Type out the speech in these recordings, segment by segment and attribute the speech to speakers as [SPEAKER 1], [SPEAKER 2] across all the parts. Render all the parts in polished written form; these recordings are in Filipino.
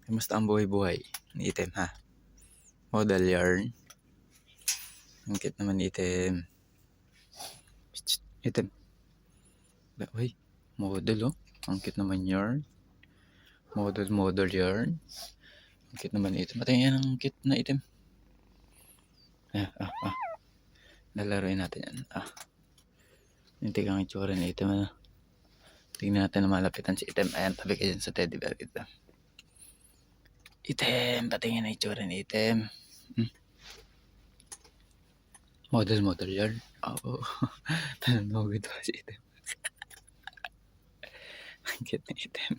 [SPEAKER 1] Kamusta ang buhay-buhay ni Item ha? Model yarn. Ang cute naman ni Item. Item. Uy, model oh. Ang cute naman yarn. Model yarn. Ang cute naman ni Item. Patingin ang cute na Item. Lalaroin natin yan. Hindi kang itsura ni Item. Tingnan natin na malapitan si Item. Ayan, tabi ka dyan sa teddy bear ito. Item, patingin na itsura ni Item. Model yarn. Oo. Tanong ito si Item. Ang cute ni Item.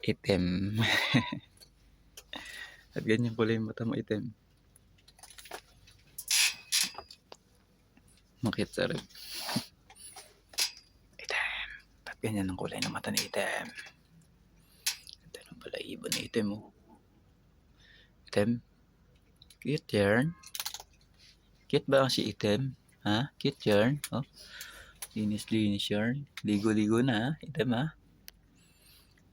[SPEAKER 1] Item. At ganyan pala yung mata mo, Item. Makit sarap. Item. At ganyan ang kulay ng mata ni Item. Ito lang pala ibon ni Item oh. Item. Cute yarn. Cute ba ang si Item? Ha? Cute yarn? Oh. Linis yarn. Ligo-ligo na ha? Item ha?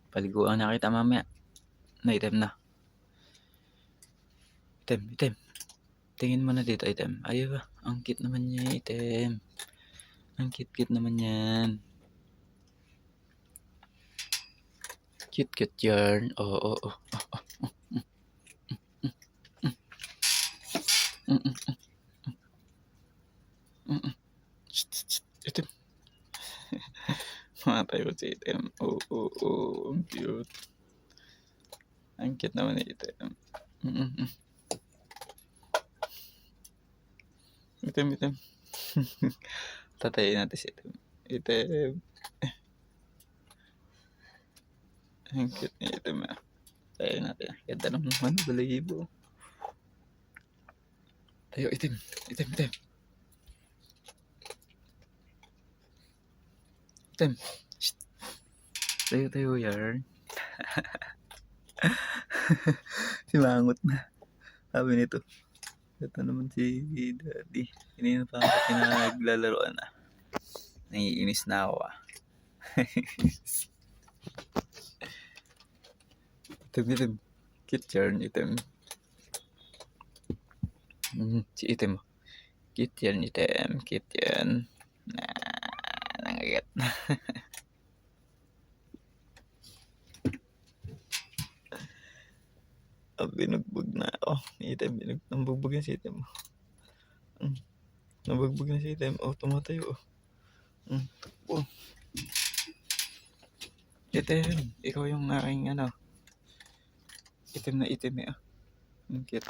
[SPEAKER 1] Paliguan na kita mamaya. Na Item na. Item. Tingin mo na dito, Item. Ayaw ba? Ang cute naman niya, Item. Ang cute naman yan. Cute yarn. Oo. Item. Matay ko si Item. Oo. Ang cute. Ang cute naman ni Item. Item. Tatayin natin si Item. Item. Ang cute ni Item ah. Tatayin natin. Ganda naman. Balahibo. Tayo, Item. Item. Shh. Tayo, yarn. Simangot na. Sabi nito. Ito naman si Daddy. Hindi na pa ako pinaglaruan na. Naiinis na ako Item. Cute yarn, Item. Si Item. Cute yarn, Item. Cute yan. Nangagat. Binugbog na ako. Item, nabugbog na si Item. Nabugbog na si Item. Tumatayo. Takbo. Item, ikaw yung aking Item na Item eh. Ang cute.